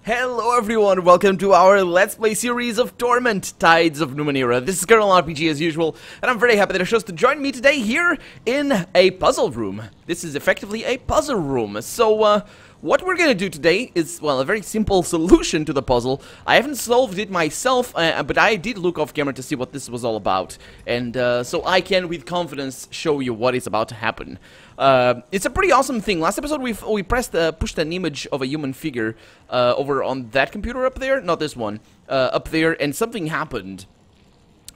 Hello everyone, welcome to our Let's Play series of Torment, Tides of Numenera. This is Colonel RPG as usual, and I'm very happy that you chose to join me today here in a puzzle room. This is effectively a puzzle room. So, what we're gonna do today is, well, a very simple solution to the puzzle. I haven't solved it myself, but I did look off camera to see what this was all about. And so I can, with confidence, show you what is about to happen. It's a pretty awesome thing. Last episode we pushed an image of a human figure over on that computer up there, not this one, up there, and something happened.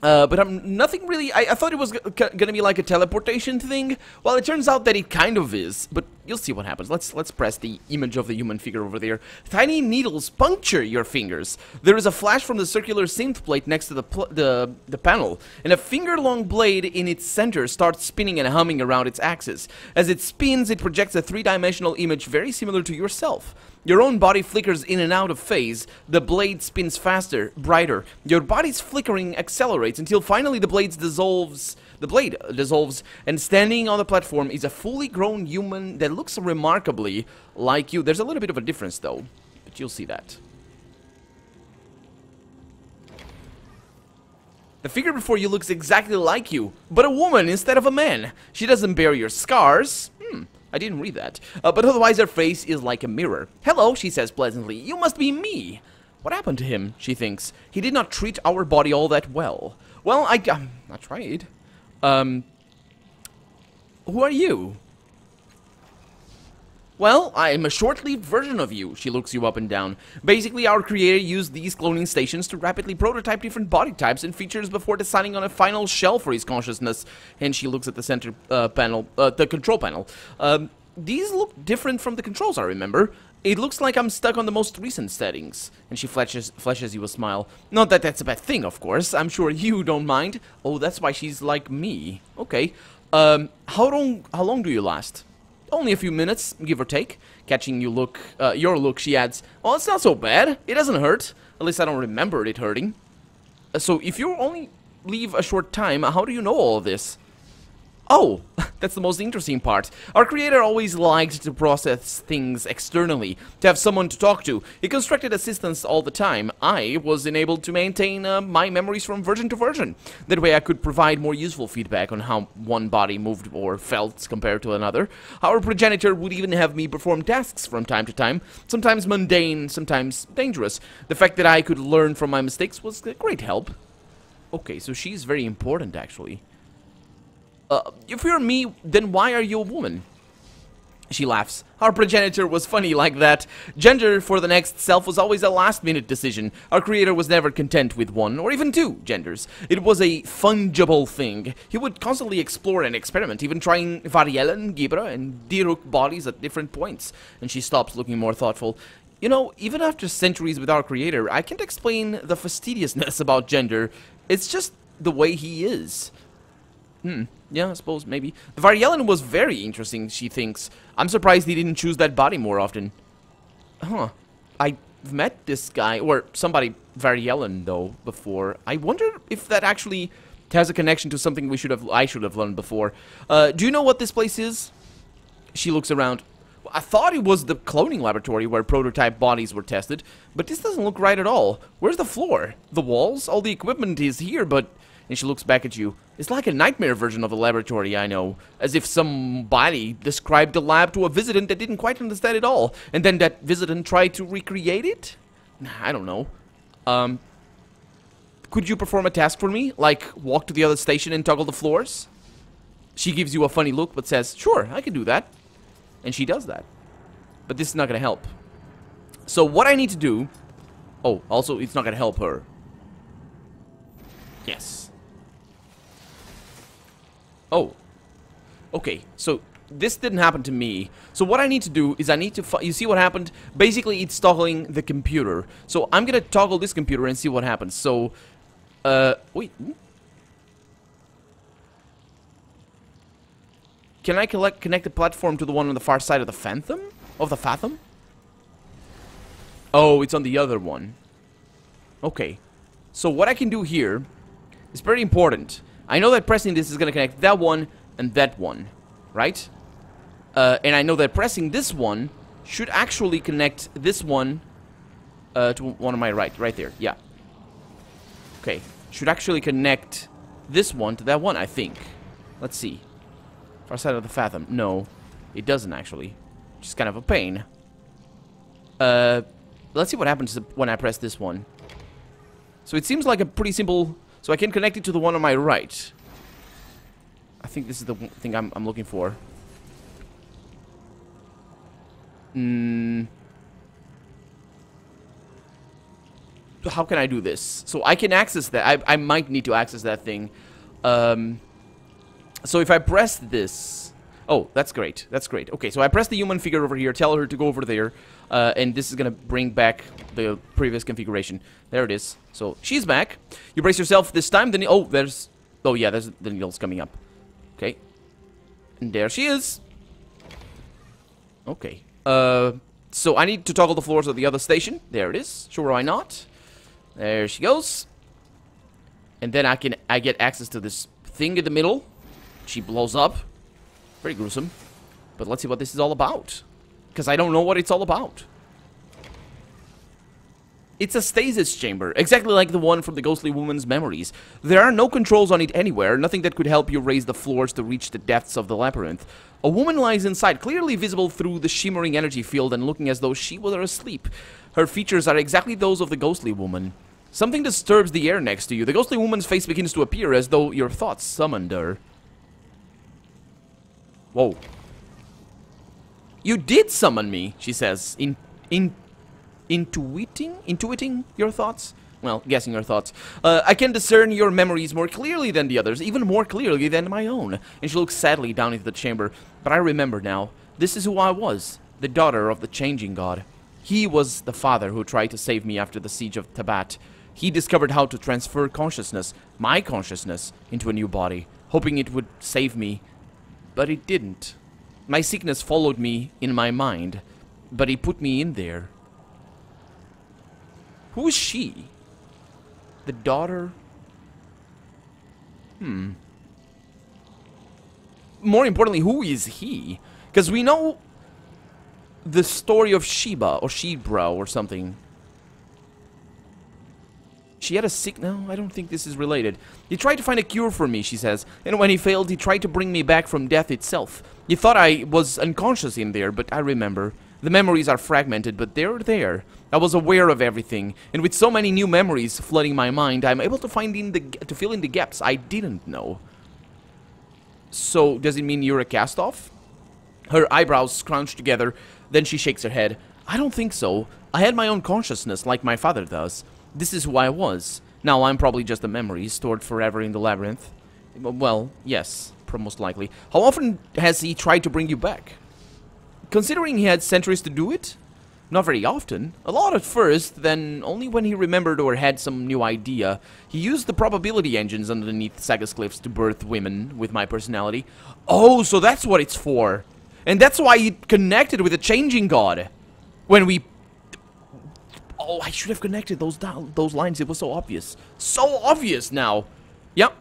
But nothing really. I thought it was gonna be like a teleportation thing. Well, it turns out that it kind of is. But you'll see what happens. Let's press the image of the human figure over there. Tiny needles puncture your fingers. There is a flash from the circular synth plate next to the panel, and a finger-long blade in its center starts spinning and humming around its axis. As it spins, it projects a three-dimensional image very similar to yourself. Your own body flickers in and out of phase. The blade spins faster, brighter. Your body's flickering accelerates until finally the blade dissolves, and standing on the platform is a fully grown human that looks remarkably like you. There's a little bit of a difference though, but you'll see that. The figure before you looks exactly like you, but a woman instead of a man. She doesn't bear your scars. I didn't read that. But otherwise her face is like a mirror. Hello, she says pleasantly. You must be me. What happened to him, she thinks. He did not treat our body all that well. Well, I tried. Who are you? Well, I'm a short-lived version of you. She looks you up and down. Basically, our creator used these cloning stations to rapidly prototype different body types and features before deciding on a final shell for his consciousness. And she looks at the center panel, the control panel. These look different from the controls I remember. It looks like I'm stuck on the most recent settings. And she flashes you a smile. Not that that's a bad thing, of course. I'm sure you don't mind. Oh, that's why she's like me. Okay. How long do you last? Only a few minutes, give or take. Catching your look, she adds, "Oh, it's not so bad. It doesn't hurt. At least I don't remember it hurting." So if you only leave a short time, how do you know all of this? Oh, that's the most interesting part. Our creator always liked to process things externally, to have someone to talk to. He constructed assistants all the time. I was enabled to maintain my memories from version to version. That way I could provide more useful feedback on how one body moved or felt compared to another. Our progenitor would even have me perform tasks from time to time, sometimes mundane, sometimes dangerous. The fact that I could learn from my mistakes was a great help. Okay, so she's very important, actually. If you're me, then why are you a woman? She laughs. Our progenitor was funny like that. Gender for the next self was always a last-minute decision. Our creator was never content with one, or even two, genders. It was a fungible thing. He would constantly explore and experiment, even trying Variellen, Gibra, and Diruk bodies at different points. And she stops, looking more thoughtful. You know, even after centuries with our creator, I can't explain the fastidiousness about gender. It's just the way he is. Yeah, I suppose, maybe. The Variellen was very interesting, she thinks. I'm surprised he didn't choose that body more often. Huh. I've met this guy, or somebody Variellen, though, before. I wonder if that actually has a connection to something I should have learned before. Do you know what this place is? She looks around. I thought it was the cloning laboratory where prototype bodies were tested, but this doesn't look right at all. Where's the floor? The walls? All the equipment is here, but... And she looks back at you. It's like a nightmare version of the laboratory, I know. As if somebody described the lab to a visitant that didn't quite understand it all. And then that visitant tried to recreate it? I don't know. Could you perform a task for me? Like, walk to the other station and toggle the floors? She gives you a funny look, but says, sure, I can do that. And she does that. But this is not gonna help. So what I need to do... Oh, also, it's not gonna help her. Yes. Oh, okay, so this didn't happen to me. So what I need to do is I need to, you see what happened? Basically, it's toggling the computer. So I'm gonna toggle this computer and see what happens. So, wait. Can I connect the platform to the one on the far side of the Phantom? Of the Fathom? Oh, it's on the other one. Okay. So what I can do here is very important. I know that pressing this is going to connect that one and that one, right? And I know that pressing this one should actually connect this one To one on my right. Right there. Yeah. Okay. Should actually connect this one to that one, I think. Let's see. Far side of the fathom. No. It doesn't, actually. Which is kind of a pain. Let's see what happens when I press this one. So it seems like a pretty simple... So I can connect it to the one on my right. I think this is the thing I'm looking for. How can I do this? So I can access that. I might need to access that thing. So if I press this... Oh, that's great. That's great. Okay, so I press the human figure over here, tell her to go over there, and this is gonna bring back the previous configuration. There it is. So she's back. You brace yourself this time. Then oh, there's... Oh yeah, there's the needles coming up. Okay. And there she is. Okay. So I need to toggle the floors of the other station. There it is. Sure, why not? There she goes. And then I get access to this thing in the middle. She blows up. Pretty gruesome. But let's see what this is all about. Because I don't know what it's all about. It's a stasis chamber, exactly like the one from the ghostly woman's memories. There are no controls on it anywhere, nothing that could help you raise the floors to reach the depths of the labyrinth. A woman lies inside, clearly visible through the shimmering energy field and looking as though she were asleep. Her features are exactly those of the ghostly woman. Something disturbs the air next to you. The ghostly woman's face begins to appear as though your thoughts summoned her. Whoa. You did summon me, she says, intuiting your thoughts? Well, guessing your thoughts. I can discern your memories more clearly than the others, even more clearly than my own. And she looks sadly down into the chamber. But I remember now. This is who I was, the daughter of the changing god. He was the father who tried to save me after the siege of Tabat. He discovered how to transfer consciousness, my consciousness, into a new body, hoping it would save me. But it didn't. My sickness followed me in my mind, but he put me in there. Who is she? The daughter? More importantly, who is he? Because we know the story of Sheba, or Shebra, or something. She had a sick... No, I don't think this is related. He tried to find a cure for me, she says. And when he failed, he tried to bring me back from death itself. He thought I was unconscious in there, but I remember. The memories are fragmented, but they're there. I was aware of everything. And with so many new memories flooding my mind, I'm able to fill in the gaps I didn't know. So, does it mean you're a cast-off? Her eyebrows scrunch together. Then she shakes her head. I don't think so. I had my own consciousness, like my father does. This is who I was. Now I'm probably just a memory stored forever in the labyrinth. Well, yes, most likely. How often has he tried to bring you back? Considering he had centuries to do it? Not very often. A lot at first, then only when he remembered or had some new idea. He used the probability engines underneath Sagas Cliffs to birth women with my personality. Oh, so that's what it's for. And that's why he connected with the changing god. When we... Oh, I should have connected those lines. It was so obvious. So obvious now. Yep.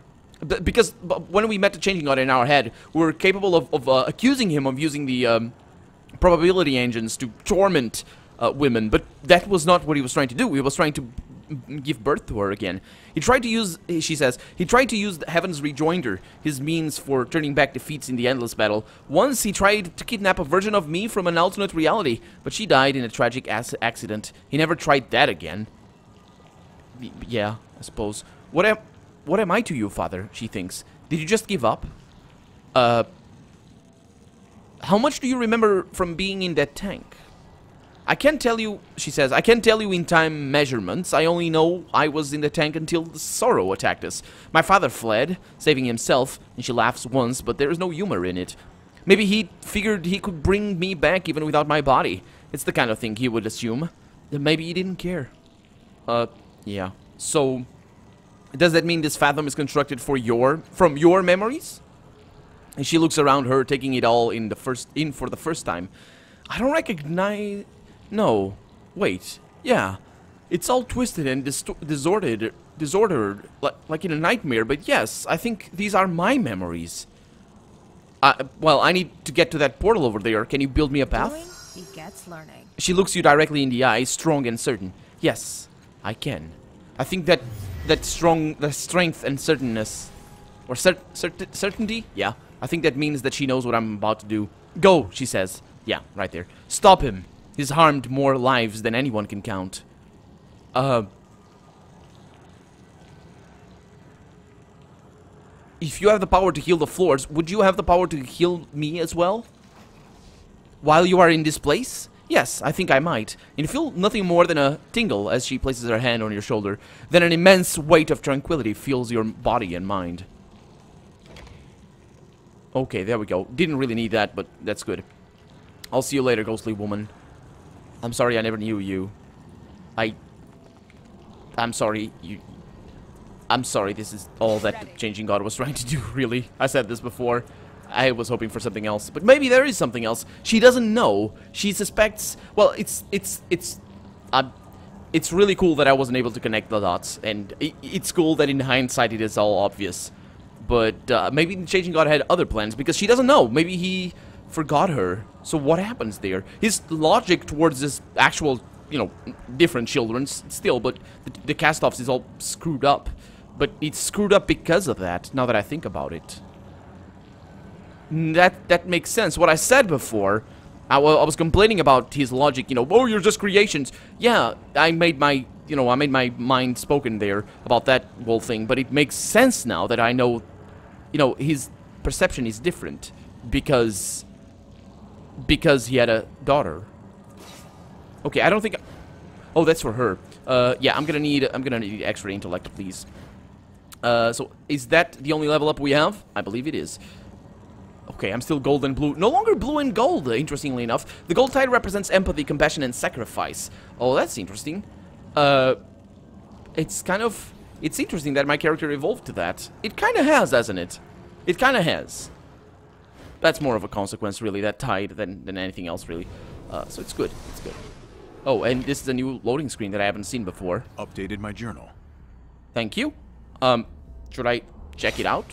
Because when we met the changing god in our head, we were capable of accusing him of using the probability engines to torment women. But that was not what he was trying to do. He was trying to give birth to her again. He tried to use, she says, he tried to use the Heaven's Rejoinder, his means for turning back defeats in the endless battle. Once he tried to kidnap a version of me from an alternate reality, but she died in a tragic accident. He never tried that again. Yeah, I suppose. What am I to you, Father? She thinks. Did you just give up? How much do you remember from being in that tank? I can't tell you, she says, I can't tell you in time measurements. I only know I was in the tank until the sorrow attacked us. My father fled, saving himself, and she laughs once, but there is no humor in it. Maybe he figured he could bring me back even without my body. It's the kind of thing he would assume. Maybe he didn't care. Yeah. So, does that mean this fathom is constructed from your memories? And she looks around her, taking it all in for the first time. I don't recognize... No. Wait. Yeah. It's all twisted and disordered, like in a nightmare, but yes, I think these are my memories. Well, I need to get to that portal over there. Can you build me a path? He gets learning. She looks you directly in the eye, strong and certain. Yes, I can. I think that the strength and certainness, or certainty? Yeah, I think that means that she knows what I'm about to do. Go, she says. Yeah, right there. Stop him. He's harmed more lives than anyone can count. If you have the power to heal the floors, would you have the power to heal me as well? While you are in this place? Yes, I think I might. And you feel nothing more than a tingle as she places her hand on your shoulder. Then an immense weight of tranquility fills your body and mind. Okay, there we go. Didn't really need that, but that's good. I'll see you later, ghostly woman. I'm sorry I never knew you. I'm sorry, I'm sorry, this is all that the Changing God was trying to do, really. I said this before. I was hoping for something else, but maybe there is something else. She doesn't know. She suspects. Well, it's really cool that I wasn't able to connect the dots, and it's cool that in hindsight it is all obvious. But maybe the Changing God had other plans because she doesn't know. Maybe he forgot her. So what happens there? His logic towards this actual, you know, different children still, but the cast-offs is all screwed up. But it's screwed up because of that. Now that I think about it. That makes sense. What I said before, I was complaining about his logic, you know, oh, you're just creations. Yeah, I made my mind spoken there about that whole thing, but it makes sense now that I know, you know, his perception is different because he had a daughter. Okay, I don't think. Oh, that's for her. Yeah, I'm gonna need extra intellect, please. So is that the only level up we have? I believe it is. Okay, I'm still gold and blue. No longer blue and gold, interestingly enough. The gold tide represents empathy, compassion, and sacrifice. Oh, that's interesting. It's interesting that my character evolved to that. It kind of has, hasn't it? It kind of has. That's more of a consequence, really, that tide, than anything else, really. So it's good. It's good. Oh, and this is a new loading screen that I haven't seen before. Updated my journal. Thank you. Should I check it out?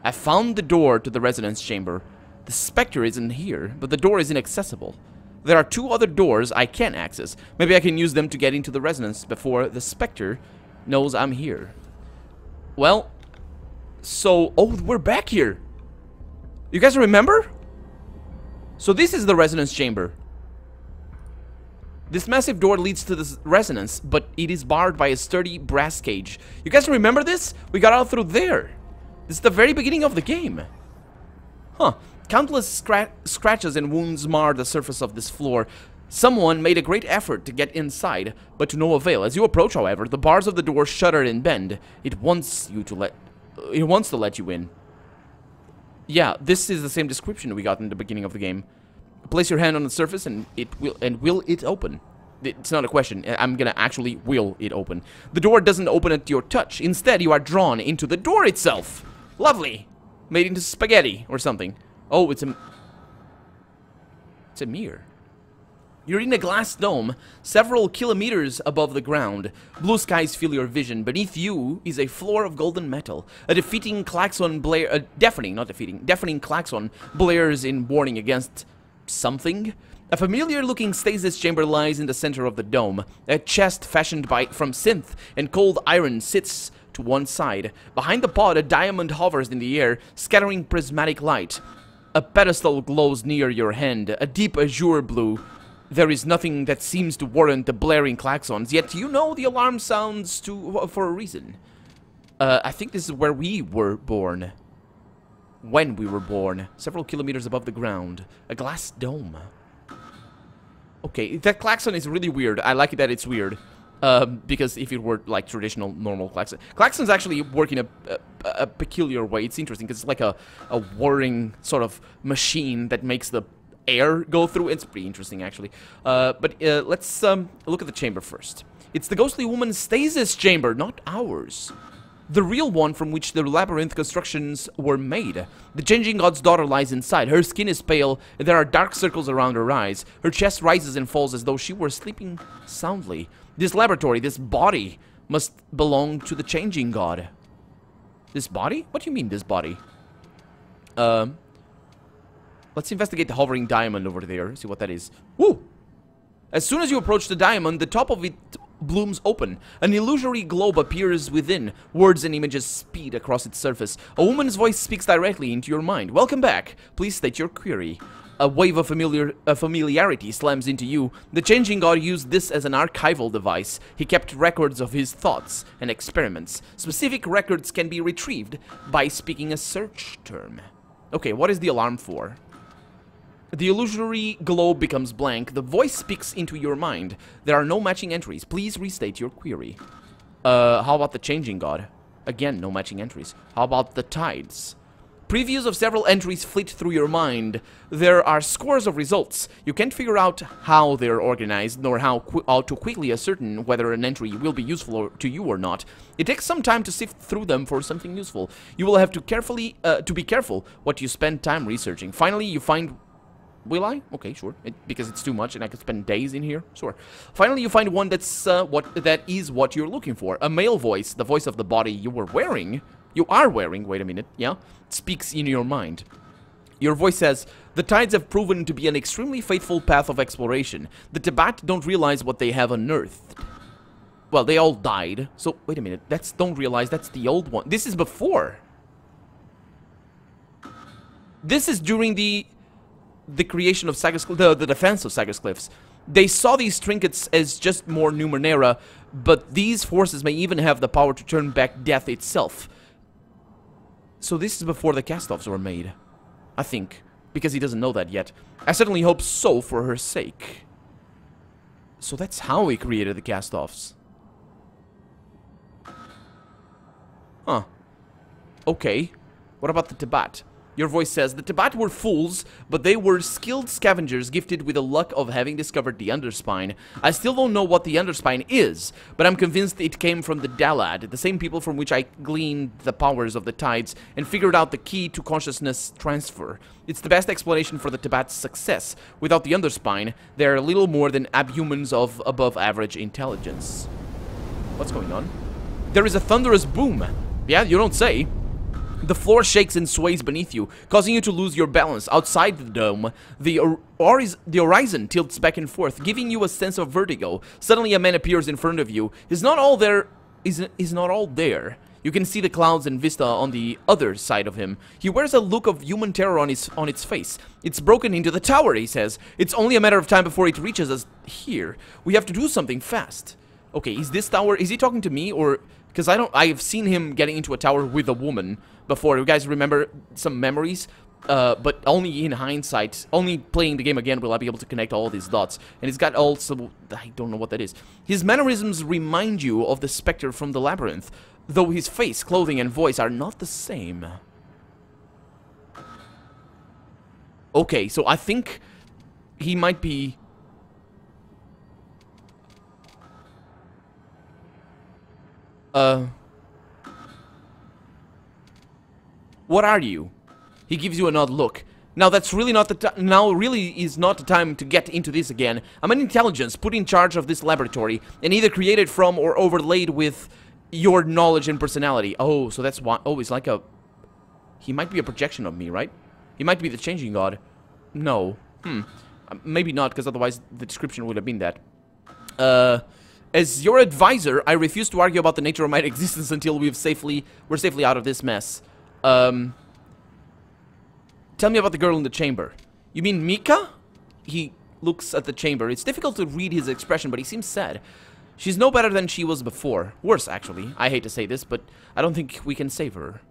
I found the door to the resonance chamber. The specter isn't here, but the door is inaccessible. There are 2 other doors I can access. Maybe I can use them to get into the resonance before the specter knows I'm here. Well, so... Oh, we're back here. You guys remember? So this is the resonance chamber. This massive door leads to this resonance, but it is barred by a sturdy brass cage. You guys remember this? We got out through there. This is the very beginning of the game. Huh. Countless scratches and wounds mar the surface of this floor. Someone made a great effort to get inside, but to no avail. As you approach, however, the bars of the door shudder and bend. It wants to let you in. Yeah, this is the same description we got in the beginning of the game. Place your hand on the surface and will it open? It's not a question. I'm gonna actually will it open. The door doesn't open at your touch. Instead, you are drawn into the door itself. Lovely. Made into spaghetti or something. Oh, it's a mirror. You're in a glass dome, several kilometers above the ground. Blue skies fill your vision. Beneath you is a floor of golden metal. A deafening klaxon blares in warning against something. A familiar-looking stasis chamber lies in the center of the dome. A chest fashioned from synth and cold iron sits to one side. Behind the pod, a diamond hovers in the air, scattering prismatic light. A pedestal glows near your hand, a deep azure blue. There is nothing that seems to warrant the blaring klaxons, yet you know the alarm sounds for a reason. I think this is where we were born. When we were born. Several kilometers above the ground. A glass dome. Okay, that klaxon is really weird. I like it that it's weird. Because if it were like traditional, normal klaxon. Klaxons actually work in a peculiar way. It's interesting because it's like a whirring sort of machine that makes the air go through. It's pretty interesting, actually. But let's look at the chamber first. It's the ghostly woman's stasis chamber, not ours. The real one from which the labyrinth constructions were made. The Changing God's daughter lies inside. Her skin is pale, and there are dark circles around her eyes. Her chest rises and falls as though she were sleeping soundly. This laboratory, this body, must belong to the Changing God. This body? What do you mean, this body? Let's investigate the hovering diamond over there, see what that is. Woo! As soon as you approach the diamond, the top of it blooms open. An illusory globe appears within. Words and images speed across its surface. A woman's voice speaks directly into your mind. Welcome back. Please state your query. A wave of familiarity slams into you. The Changing God used this as an archival device. He kept records of his thoughts and experiments. Specific records can be retrieved by speaking a search term. Okay, what is the alarm for? The illusory globe becomes blank. The voice speaks into your mind. There are no matching entries. Please restate your query. How about the Changing God? Again, no matching entries. How about the tides? Previews of several entries flit through your mind. There are scores of results. You can't figure out how they're organized, nor how to quickly ascertain whether an entry will be useful to you or not. It takes some time to sift through them for something useful. You will have to be careful what you spend time researching. Finally, you find... Will I? Okay, sure. Because it's too much and I could spend days in here. Sure. Finally, you find one that is what you're looking for. A male voice, the voice of the body you are wearing, wait a minute, yeah? Speaks in your mind. Your voice says, the tides have proven to be an extremely faithful path of exploration. The Tibet don't realize what they have unearthed. Well, they all died. So, wait a minute. Don't realize that's the old one. This is before. This is during the creation of Sagas, the defense of Sagas Cliffs. They saw these trinkets as just more Numenera, but these forces may even have the power to turn back death itself. So this is before the cast-offs were made, I think, because he doesn't know that yet. I certainly hope so for her sake. So that's how he created the cast-offs. Huh. Okay. What about the Tibet? Your voice says, the Tibet were fools, but they were skilled scavengers gifted with the luck of having discovered the Underspine. I still don't know what the Underspine is, but I'm convinced it came from the Dalad, the same people from which I gleaned the powers of the tides and figured out the key to consciousness transfer. It's the best explanation for the Tibet's success. Without the Underspine, they're a little more than abhumans of above-average intelligence. What's going on? There is a thunderous boom. Yeah, you don't say. The floor shakes and sways beneath you, causing you to lose your balance. Outside the dome, the horizon tilts back and forth, giving you a sense of vertigo. Suddenly, a man appears in front of you. He's not all there. You can see the clouds and vista on the other side of him. He wears a look of human terror on its face. It's broken into the tower, he says. It's only a matter of time before it reaches us here. We have to do something fast. Okay, is this tower... Is he talking to me, or... Because I've seen him getting into a tower with a woman before. You guys remember some memories? But only in hindsight. Only playing the game again will I be able to connect all these dots. And he's got also... I don't know what that is. His mannerisms remind you of the specter from the labyrinth, though his face, clothing, and voice are not the same. Okay, so I think he might be... What are you? He gives you an odd look. Now that's really not the time. Now really is not the time to get into this again. I'm an intelligence put in charge of this laboratory, and either created from or overlaid with your knowledge and personality. Oh, so that's why. Oh, it's like a... He might be a projection of me, right? He might be the Changing God. No. Maybe not, because otherwise the description would have been that. As your advisor, I refuse to argue about the nature of my existence until we're safely out of this mess. Tell me about the girl in the chamber. You mean Mika? He looks at the chamber. It's difficult to read his expression, but he seems sad. She's no better than she was before. Worse, actually. I hate to say this, but I don't think we can save her.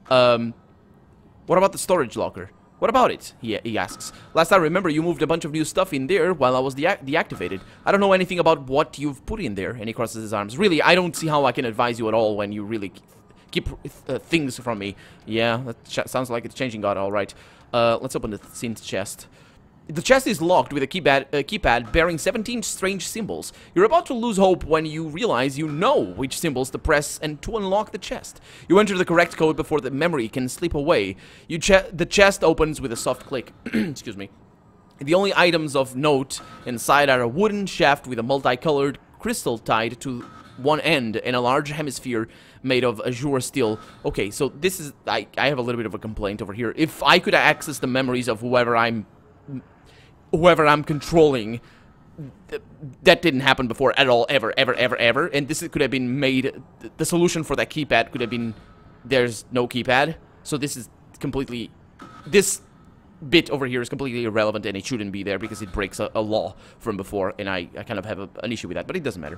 What about the storage locker? What about it? He asks. Last I remember, you moved a bunch of new stuff in there while I was deactivated. I don't know anything about what you've put in there. And he crosses his arms. Really, I don't see how I can advise you at all when you really keep things from me. Yeah, that sounds like it's Changing God, all right. Let's open the synth chest. The chest is locked with a keypad bearing 17 strange symbols. You're about to lose hope when you realize you know which symbols to press and to unlock the chest. You enter the correct code before the memory can slip away. The chest opens with a soft click. Excuse me. The only items of note inside are a wooden shaft with a multicolored crystal tied to one end and a large hemisphere made of azure steel. Okay, so this is... I have a little bit of a complaint over here. If I could access the memories of whoever I'm controlling, that didn't happen before at all, ever, and this could have been made, the solution for that keypad could have been, there's no keypad, so this is completely, this bit over here is completely irrelevant, and it shouldn't be there because it breaks a law from before, and I kind of have an issue with that, but it doesn't matter.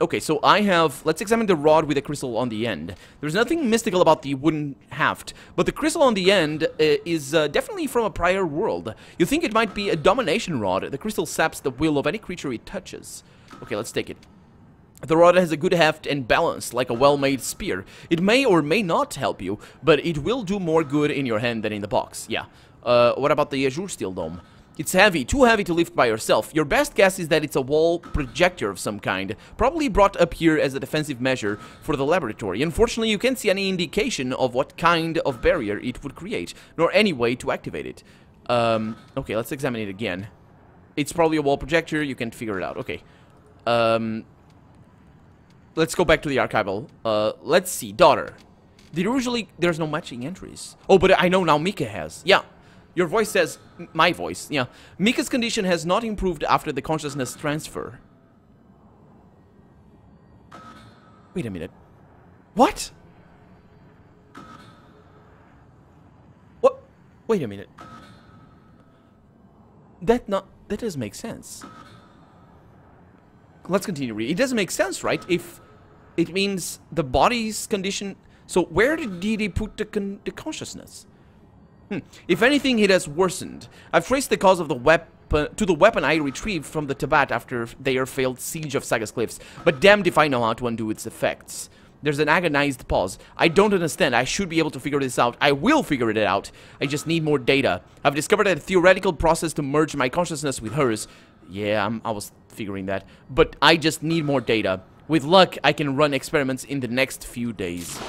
Okay, so I have, let's examine the rod with the crystal on the end. There's nothing mystical about the wooden haft, but the crystal on the end is definitely from a prior world. You think it might be a domination rod. The crystal saps the will of any creature it touches. Okay, let's take it. The rod has a good heft and balance, like a well-made spear. It may or may not help you, but it will do more good in your hand than in the box. Yeah. What about the azure steel dome? It's heavy, too heavy to lift by yourself. Your best guess is that it's a wall projector of some kind, probably brought up here as a defensive measure for the laboratory. Unfortunately, you can't see any indication of what kind of barrier it would create, nor any way to activate it. Okay, let's examine it again. It's probably a wall projector, you can figure it out. Okay. Let's go back to the archival. Let's see, daughter. There's no matching entries. Oh, but I know now Mika has. Yeah. Your voice says, my voice, yeah. Mika's condition has not improved after the consciousness transfer. Wait a minute. What? What? Wait a minute. That doesn't make sense. Let's continue reading. It doesn't make sense, right? If it means the body's condition... So where did he put the consciousness? If anything, it has worsened. I've traced the cause of the weapon to the weapon I retrieved from the Tibet after their failed siege of Saga's Cliffs, but damned if I know how to undo its effects. There's an agonized pause. I don't understand. I should be able to figure this out. I will figure it out. I just need more data. I've discovered a theoretical process to merge my consciousness with hers. Yeah, I was figuring that. But I just need more data. With luck, I can run experiments in the next few days.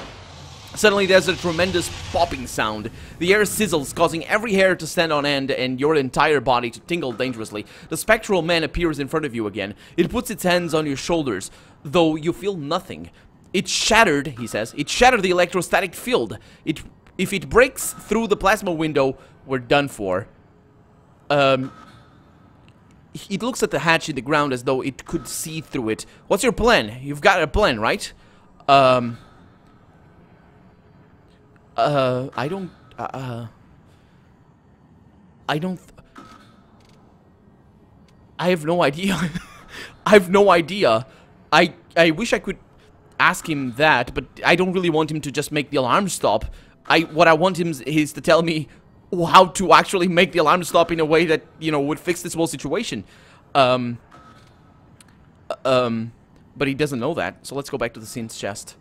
Suddenly, there's a tremendous popping sound. The air sizzles, causing every hair to stand on end and your entire body to tingle dangerously. The spectral man appears in front of you again. It puts its hands on your shoulders, though you feel nothing. It shattered, he says. It shattered the electrostatic field. If it breaks through the plasma window, we're done for. It looks at the hatch in the ground as though it could see through it. What's your plan? You've got a plan, right? I don't, I have no idea. I have no idea. I wish I could ask him that, but I don't really want him to just make the alarm stop. What I want him is to tell me how to actually make the alarm stop in a way that, you know, would fix this whole situation. But he doesn't know that, so let's go back to the synth's chest.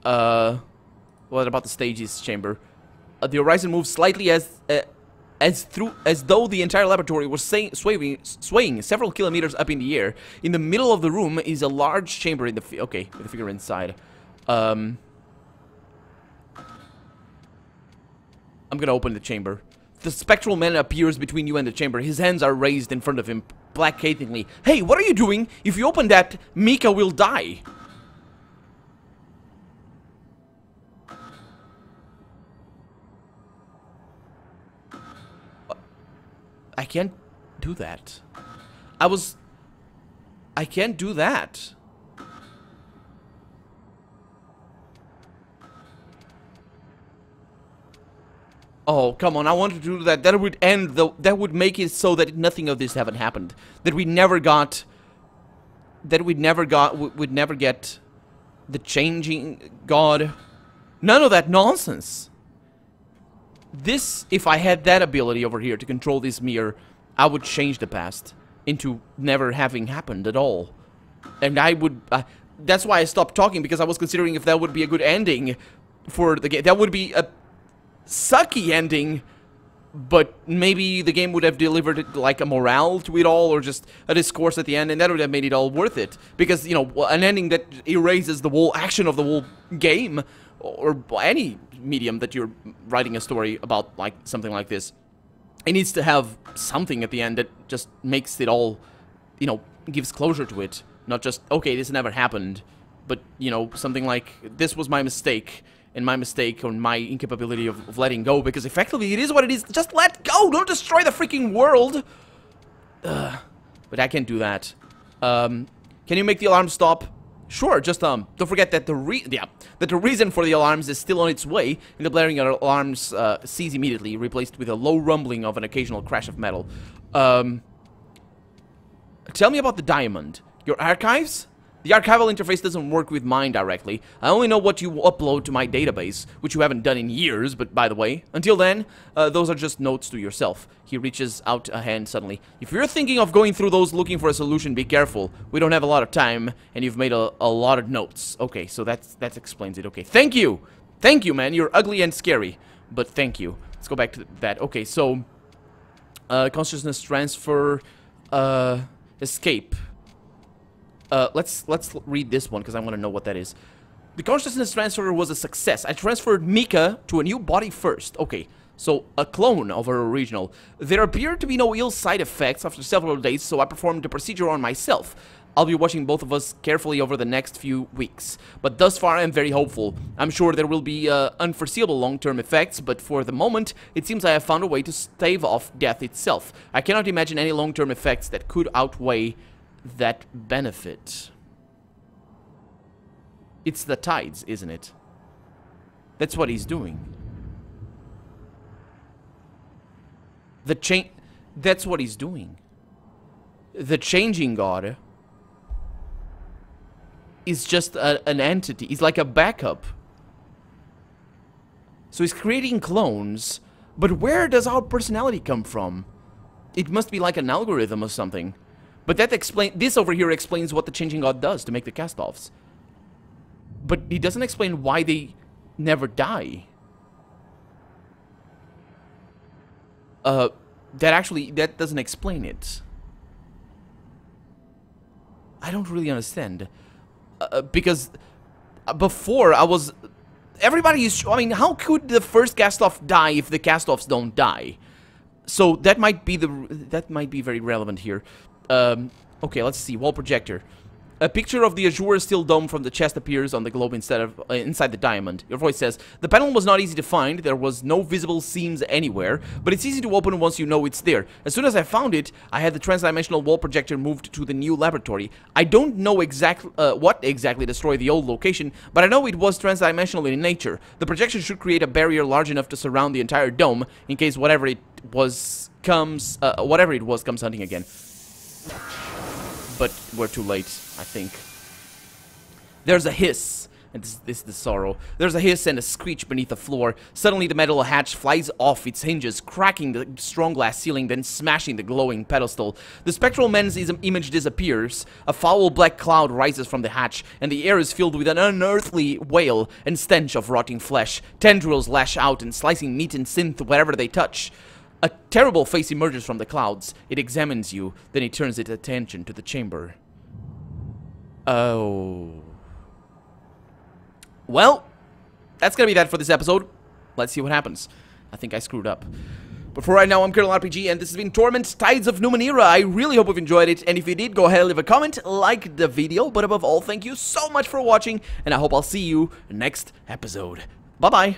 What about the stages chamber? The horizon moves slightly as though the entire laboratory was swaying several kilometers up in the air. In the middle of the room is a large chamber in the okay, with the figure inside. I'm gonna open the chamber. The spectral man appears between you and the chamber. His hands are raised in front of him, placatingly. Hey, what are you doing? If you open that, Mika will die. I can't do that. I can't do that. Oh, come on, I want to do that. That would end that would make it so that nothing of this haven't happened. That we never got would never get the changing God. None of that nonsense. This, if I had that ability over here to control this mirror, I would change the past into never having happened at all. And I would, that's why I stopped talking, because I was considering if that would be a good ending for the game. That would be a sucky ending, but maybe the game would have delivered like a morale to it all, or just a discourse at the end, and that would have made it all worth it. Because, you know, an ending that erases the whole action of the whole game, or any medium that you're writing a story about, like something like this, it needs to have something at the end that just makes it all, you know, gives closure to it. Not just, okay, this never happened, but, you know, something like, this was my mistake, and my mistake or my incapability of letting go, because effectively it is what it is. Just let go! Don't destroy the freaking world! But I can't do that. Can you make the alarm stop? Sure, just, don't forget that the reason for the alarms is still on its way, and the blaring alarms, cease immediately, replaced with a low rumbling of an occasional crash of metal. Tell me about the diamond. Your archives? The archival interface doesn't work with mine directly. I only know what you upload to my database, which you haven't done in years, but by the way. Until then, those are just notes to yourself. He reaches out a hand suddenly. If you're thinking of going through those looking for a solution, be careful. We don't have a lot of time, and you've made a lot of notes. Okay, so that explains it. Okay, thank you! Thank you, man. You're ugly and scary, but thank you. Let's go back to that. Okay, so... consciousness transfer... escape. Let's read this one, because I want to know what that is. The consciousness transfer was a success. I transferred Mika to a new body first. Okay, so a clone of her original. There appeared to be no ill side effects after several days, so I performed the procedure on myself. I'll be watching both of us carefully over the next few weeks. But thus far, I'm very hopeful. I'm sure there will be unforeseeable long-term effects, but for the moment, it seems I have found a way to stave off death itself. I cannot imagine any long-term effects that could outweigh that benefit. It's the tides, isn't it? That's what he's doing. That's what he's doing. The changing god is just an entity. He's like a backup. So he's creating clones, but where does our personality come from? It must be like an algorithm or something. But this over here explains what the changing god does to make the cast-offs. But he doesn't explain why they never die. That doesn't explain it. I don't really understand. Because before everybody is, I mean, how could the first cast-off die if the cast-offs don't die? So that might be very relevant here. Okay, let's see. Wall projector. A picture of the azure steel dome from the chest appears on the globe instead of inside the diamond. Your voice says, the panel was not easy to find. There was no visible seams anywhere, but it's easy to open once you know it's there. As soon as I found it, I had the transdimensional wall projector moved to the new laboratory. I don't know what exactly destroyed the old location, but I know it was transdimensional in nature. The projection should create a barrier large enough to surround the entire dome in case whatever it was comes hunting again. But we're too late, I think. There's a hiss, and this is the sorrow. There's a hiss and a screech beneath the floor. Suddenly the metal hatch flies off its hinges, cracking the strong glass ceiling, then smashing the glowing pedestal. The spectral men's image disappears. A foul black cloud rises from the hatch, and the air is filled with an unearthly wail and stench of rotting flesh. Tendrils lash out and slicing meat and synth wherever they touch. A terrible face emerges from the clouds. It examines you, then it turns its attention to the chamber. Oh. Well, that's gonna be that for this episode. Let's see what happens. I think I screwed up. But for right now, I'm Colonel RPG, and this has been Torment, Tides of Numenera. I really hope you've enjoyed it, and if you did, go ahead and leave a comment, like the video, but above all, thank you so much for watching, and I hope I'll see you next episode. Bye-bye.